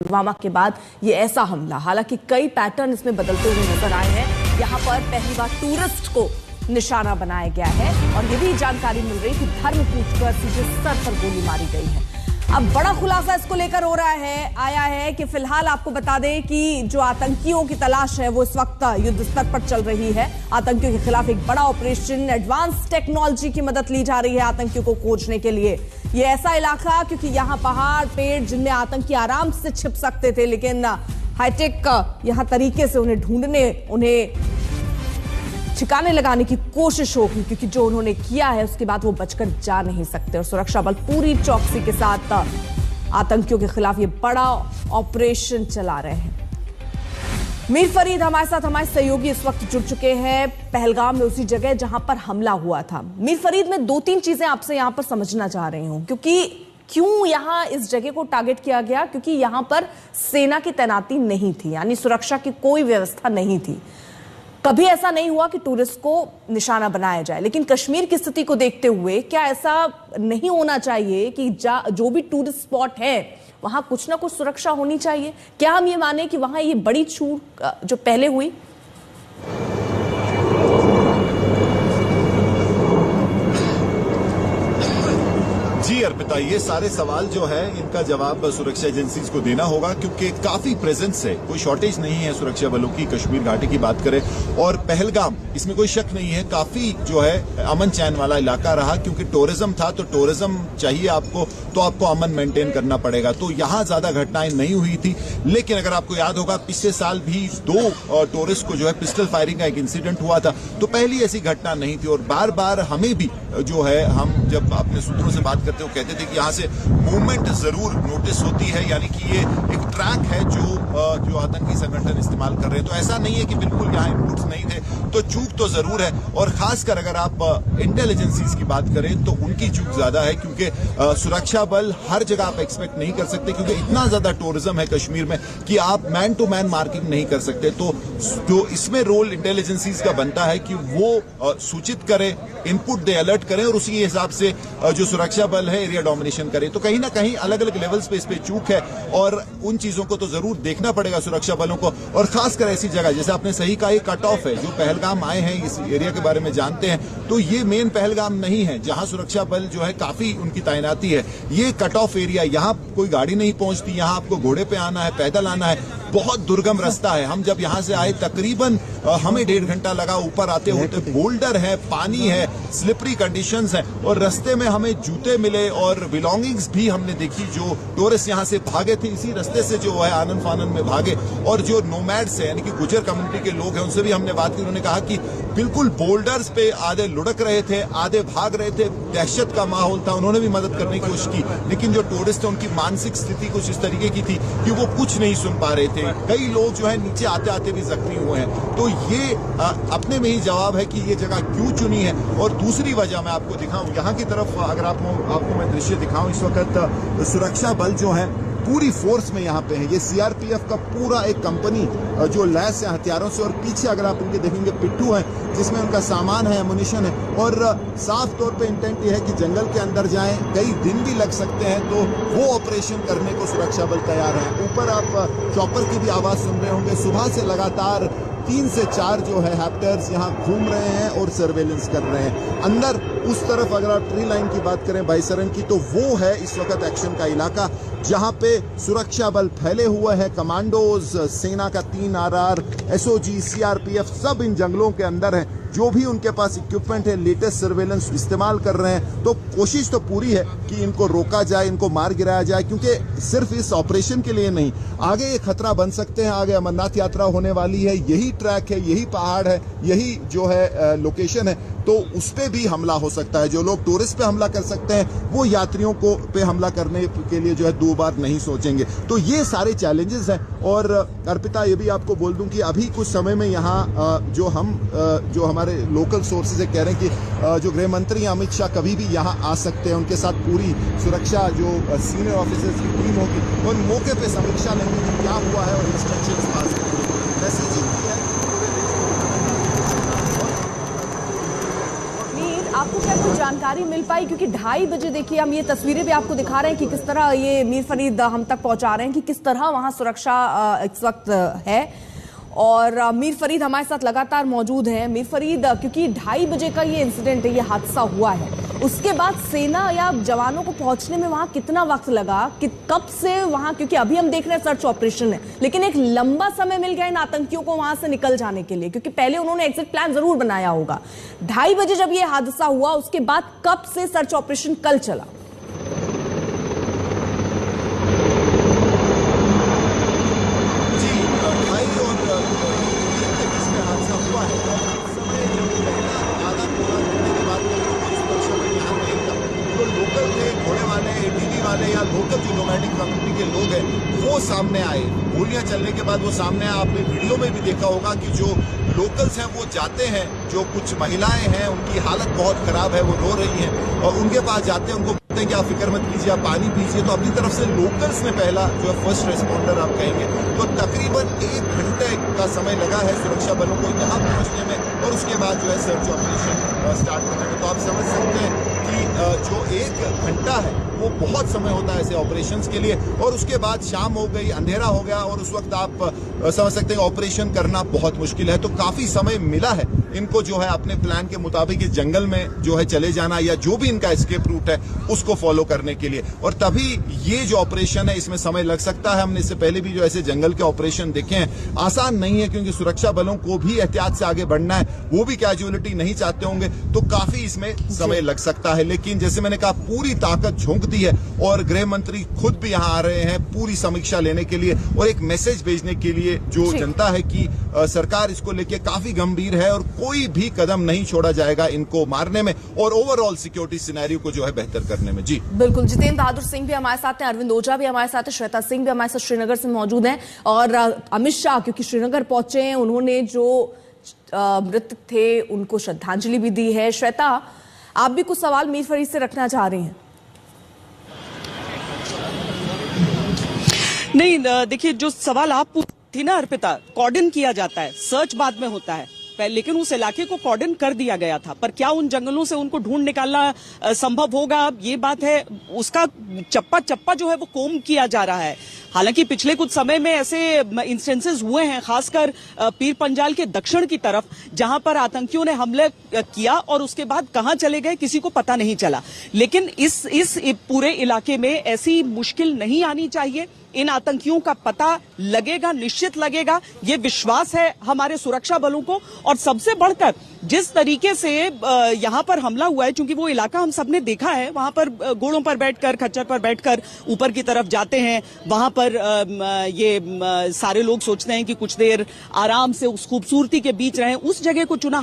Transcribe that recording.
पुलवामा के बाद ये ऐसा हमला। हालांकि कई पैटर्न इसमें बदलते हुए नजर आए हैं। यहाँ पर पहली बार टूरिस्ट को निशाना बनाया गया है और ये भी जानकारी मिल रही कि धर्म पूछकर सीधे सर पर गोली मारी गई है। अब बड़ा खुलासा इसको लेकर हो रहा है, आया है कि फिलहाल आपको बता दें कि जो आतंकियों की तलाश है वो इस वक्त युद्ध स्तर पर चल रही है। आतंकियों के खिलाफ एक बड़ा ऑपरेशन, एडवांस टेक्नोलॉजी की मदद ली जा रही है आतंकियों को खोजने के लिए। ये ऐसा इलाका क्योंकि यहाँ पहाड़ पेड़ जिनमें आतंकी आराम से छिप सकते थे, लेकिन हाईटेक यहाँ तरीके से उन्हें ढूंढने, उन्हें ठिकाने लगाने की कोशिश होगी, क्योंकि जो उन्होंने किया है उसके बाद वो बचकर जा नहीं सकते। और सुरक्षा बल पूरी चौकसी के साथ आतंकियों के खिलाफ ये बड़ा ऑपरेशन चला रहे हैं। मीर फरीद हमारे साथ, हमारे सहयोगी इस वक्त जुड़ चुके हैं पहलगाम में, उसी जगह जहां पर हमला हुआ था। मीर फरीद, मैं 2-3 चीजें आपसे यहां पर समझना चाह रही हूं, क्योंकि क्यों यहां इस जगह को टारगेट किया गया? क्योंकि यहां पर सेना की तैनाती नहीं थी, यानी सुरक्षा की कोई व्यवस्था नहीं थी। कभी ऐसा नहीं हुआ कि टूरिस्ट को निशाना बनाया जाए, लेकिन कश्मीर की स्थिति को देखते हुए क्या ऐसा नहीं होना चाहिए कि जो भी टूरिस्ट स्पॉट है वहां कुछ ना कुछ सुरक्षा होनी चाहिए? क्या हम ये माने कि वहां ये बड़ी चूक जो पहले हुई? जी अर्पिता, ये सारे सवाल जो है इनका जवाब सुरक्षा एजेंसीज को देना होगा, क्योंकि काफी प्रेजेंस है, कोई शॉर्टेज नहीं है सुरक्षा बलों की। कश्मीर घाटी की बात करें और पहलगाम, इसमें कोई शक नहीं है काफी जो है अमन चैन वाला इलाका रहा, क्योंकि टूरिज्म था तो टूरिज्म चाहिए आपको, तो आपको अमन मेंटेन करना पड़ेगा। तो यहाँ ज्यादा घटनाएं नहीं हुई थी, लेकिन अगर आपको याद होगा पिछले साल भी 2 टूरिस्ट को जो है पिस्टल फायरिंग का एक इंसिडेंट हुआ था, तो पहली ऐसी घटना नहीं थी। और बार बार हमें भी जो है, हम जब अपने सूत्रों से बात करते वो कहते थे कि यहाँ से मूवमेंट जरूर नोटिस होती है, यानी कि ये एक ट्रैक है जो आतंकी संगठन इस्तेमाल कर रहे हैं। तो ऐसा नहीं है कि बिल्कुल यहाँ इनपुट्स नहीं थे, तो चूक तो जरूर है। और खासकर अगर आप इंटेलिजेंसीज की बात करें तो उनकी चूक ज्यादा है, क्योंकि सुरक्षा बल हर जगह आप एक्सपेक्ट नहीं कर सकते, क्योंकि इतना ज्यादा टूरिज्म है कश्मीर में कि आप मैन टू मैन मार्किंग नहीं कर सकते। तो इसमें रोल इंटेलिजेंसीज का बनता है कि वो सूचित करें, इनपुट दे, अलर्ट करें और उसी हिसाब से जो सुरक्षा बल है एरिया डोमिनेशन करे। तो कहीं ना कहीं अलग अलग लेवल्स पे इस पे चूक है और उन चीजों को तो जरूर देखना पड़ेगा सुरक्षा बलों को। और खासकर ऐसी जगह, जैसे आपने सही कहा, ये कट ऑफ है। जो पहलगाम आए हैं इस एरिया के बारे में जानते हैं, तो ये मेन पहलगाम नहीं है जहां सुरक्षा बल जो है काफी उनकी तैनाती है। ये कट ऑफ एरिया, यहाँ कोई गाड़ी नहीं पहुंचती, यहाँ आपको घोड़े पे आना है, पैदल आना है, बहुत दुर्गम रास्ता है। हम जब यहाँ से आए तकरीबन हमें 1.5 घंटा लगा ऊपर आते होते। बोल्डर है, पानी है, स्लिपरी कंडीशंस हैं और रास्ते में हमें जूते मिले और बिलोंगिंग्स भी हमने देखी। जो टूरिस्ट यहाँ से भागे थे इसी रास्ते से जो है आनन फानन में भागे, और जो नोमैड्स है यानी कि गुजर कम्युनिटी के लोग हैं उनसे भी हमने बात की। उन्होंने कहा कि बिल्कुल बोल्डर्स पे आधे लुढ़क रहे थे, आधे भाग रहे थे, दहशत का माहौल था। उन्होंने भी मदद करने की कोशिश की, लेकिन जो टूरिस्ट है उनकी मानसिक स्थिति कुछ इस तरीके की थी कि वो कुछ नहीं सुन पा रहे थे। कई लोग जो है नीचे आते आते भी जख्मी हुए हैं। तो ये अपने में ही जवाब है कि ये जगह क्यों चुनी है। और दूसरी वजह मैं आपको दिखाऊं, यहाँ की तरफ अगर आपको मैं दृश्य दिखाऊं, इस वक्त सुरक्षा बल जो है पूरी फोर्स में यहाँ पे है। ये सीआरपीएफ का पूरा एक कंपनी जो लैस है हथियारों से, और पीछे अगर आप इनके देखेंगे पिट्ठू है जिसमें उनका सामान है, एमुनिशन है। और साफ तौर पे इंटेंट ये है कि जंगल के अंदर जाएं, कई दिन भी लग सकते हैं, तो वो ऑपरेशन करने को सुरक्षा बल तैयार है। ऊपर आप चॉपर की भी आवाज सुन रहे होंगे। सुबह से लगातार 3 से 4 जो है हैप्टर्स यहाँ घूम रहे हैं और सर्वेलेंस कर रहे हैं। अंदर उस तरफ अगर आप ट्री लाइन की बात करें बाईसरन की, तो वो है इस वक्त एक्शन का इलाका जहां पे सुरक्षा बल फैले हुए हैं। कमांडोज, सेना का 3 आरआर, एसओजी, सीआरपीएफ सब इन जंगलों के अंदर हैं। जो भी उनके पास इक्विपमेंट है, लेटेस्ट सर्वेलेंस इस्तेमाल कर रहे हैं। तो कोशिश तो पूरी है कि इनको रोका जाए, इनको मार गिराया जाए, क्योंकि सिर्फ इस ऑपरेशन के लिए नहीं, आगे ये खतरा बन सकते हैं। आगे अमरनाथ यात्रा होने वाली है, यही ट्रैक है, यही पहाड़ है, यही जो है लोकेशन है, तो उस पे भी हमला हो सकता है। जो लोग टूरिस्ट पे हमला कर सकते हैं वो यात्रियों को पे हमला करने के लिए जो है 2 बार नहीं सोचेंगे। तो ये सारे चैलेंजेस हैं। और अर्पिता, ये भी आपको बोल दूं कि अभी कुछ समय में यहाँ जो हमारे लोकल सोर्सेज कह रहे हैं कि जो गृह मंत्री अमित शाह कभी भी यहाँ आ सकते हैं। उनके साथ पूरी सुरक्षा जो सीनियर ऑफिसर्स की टीम होगी और मौके पे समीक्षा लेंगे कि क्या हुआ है और इंस्ट्रक्शंस पास करेंगे। मैसेजिंग की है। आपको क्या कोई जानकारी मिल पाई, क्योंकि 2:30 बजे देखिए हम ये तस्वीरें भी आपको दिखा रहे हैं कि किस तरह ये मीर फरीद हम तक पहुंचा रहे हैं कि किस तरह वहां सुरक्षा इस वक्त है। और मीर फरीद हमारे साथ लगातार मौजूद हैं। मीर फरीद, क्योंकि 2:30 बजे का ये इंसिडेंट है, ये हादसा हुआ है, उसके बाद सेना या जवानों को पहुंचने में वहां कितना वक्त लगा, कि कब से वहां, क्योंकि अभी हम देख रहे हैं सर्च ऑपरेशन है, लेकिन एक लंबा समय मिल गया इन आतंकियों को वहां से निकल जाने के लिए, क्योंकि पहले उन्होंने एग्जिट प्लान जरूर बनाया होगा। 2:30 बजे जब ये हादसा हुआ, उसके बाद कब से सर्च ऑपरेशन कल चला? वाले या लोकल जो नोमैडिक कम्युनिटी के लोग हैं वो सामने आए। गोलियां चलने के बाद वो सामने आए। आपने वीडियो में भी देखा होगा कि जो लोकल्स हैं वो जाते हैं, जो कुछ महिलाएं हैं उनकी हालत बहुत खराब है, वो रो रही हैं और उनके पास जाते हैं, उनको कहते हैं कि आप फिक्र मत कीजिए, आप पानी पीजिए। तो अपनी तरफ से लोकल्स ने पहला जो है फर्स्ट रेस्पॉन्डर आप कहेंगे, तो तकरीबन 1 घंटे का समय लगा है सुरक्षा बलों को यहाँ पहुंचने में और उसके बाद जो है सर्च ऑपरेशन स्टार्ट करने में। तो आप समझ सकते हैं कि जो 1 घंटा है वो बहुत समय होता है ऐसे ऑपरेशंस के लिए। और उसके बाद शाम हो गई, अंधेरा हो गया और उस वक्त आप समझ सकते हैं ऑपरेशन करना बहुत मुश्किल है। तो काफी समय मिला है इनको जो है अपने प्लान के मुताबिक इस जंगल में जो है चले जाना या जो भी इनका एस्केप रूट है उसको फॉलो करने के लिए। और तभी ये जो ऑपरेशन है इसमें समय लग सकता है। हमने इससे पहले भी जो ऐसे जंगल के ऑपरेशन देखे हैं, आसान नहीं है क्योंकि सुरक्षा बलों को भी एहतियात से आगे बढ़ना है, वो भी कैजुअलिटी नहीं चाहते होंगे, तो काफी इसमें समय लग सकता है। लेकिन जैसे मैंने कहा पूरी ताकत झोंक दी है और गृह मंत्री खुद भी यहाँ आ रहे हैं पूरी समीक्षा लेने के लिए और एक मैसेज भेजने के लिए जो जनता है कि सरकार इसको लेके काफी गंभीर है और कोई भी कदम नहीं छोड़ा जाएगा इनको मारने में और ओवरऑल सिक्योरिटी सिनेरियो को जो है बेहतर करने में। जी बिल्कुल, जितेंद्र बहादुर सिंह भी हमारे साथ हैं, अरविंद ओझा भी हमारे साथ है, श्वेता सिंह भी हमारे साथ श्रीनगर से मौजूद हैं और अमित शाह क्योंकि श्रीनगर पहुंचे हैं, उन्होंने जो मृतक थे उनको श्रद्धांजलि भी दी है। श्वेता, आप भी कुछ सवाल मीर फरीद से रखना चाह रही हैं? नहीं, देखिए जो सवाल आप थी ना अर्पिता, कॉर्डन किया जाता है, सर्च बाद में होता है, लेकिन उस इलाके को कॉर्डन कर दिया गया था, पर क्या उन जंगलों से उनको ढूंढ निकालना संभव होगा, ये बात है, उसका चप्पा चप्पा जो है वो कोम किया जा रहा है। हालांकि पिछले कुछ समय में ऐसे इंस्टेंसेस हुए हैं, खासकर पीर पंजाल के दक्षिण की तरफ, जहां पर आतंकियों ने हमले किया और उसके बाद कहां चले गए किसी को पता नहीं चला। लेकिन इस पूरे इलाके में ऐसी मुश्किल नहीं आनी चाहिए। इन आतंकियों का पता लगेगा, निश्चित लगेगा, ये विश्वास है हमारे सुरक्षा बलों को। और सबसे बढ़कर जिस तरीके से यहां पर हमला हुआ है, क्योंकि वो इलाका हम सबने देखा है, वहां पर घोड़ों पर बैठकर, खच्चर पर बैठकर ऊपर की तरफ जाते हैं, वहां पर ये सारे लोग सोचते हैं कि कुछ देर आराम से उस खूबसूरती के बीच रहें, उस जगह को चुना।